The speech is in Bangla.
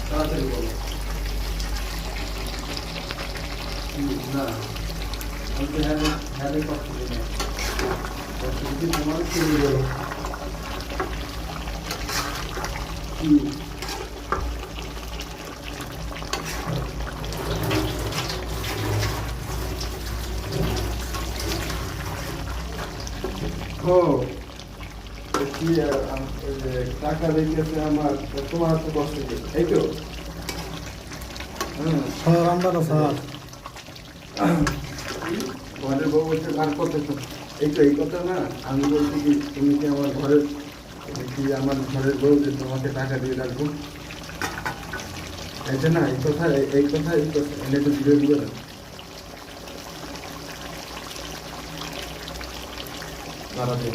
তাড়াতাড়ি বলো। না আমি হ্যাঁ হ্যাঁ কষ্ট দিই না, কষ্ট দিদি তোমার শুরু করো। ও কি টাকা রেখেছে আমার, তোমার তো কষ্ট দিয়েছে এই তো। স্যার আমরা না স্যার। ঘরের বউ বলছে আর কত, এই তো এই কথা না। আমি বলছি কি তুমি কি আমার ঘরের, কি আমার ঘরের বউ যে তোমাকে টাকা দিয়ে রাখবো, এটা না এই কথা, এই কথা এই কথা এনে তো ভিডিও দিবে না। দাঁড়াতে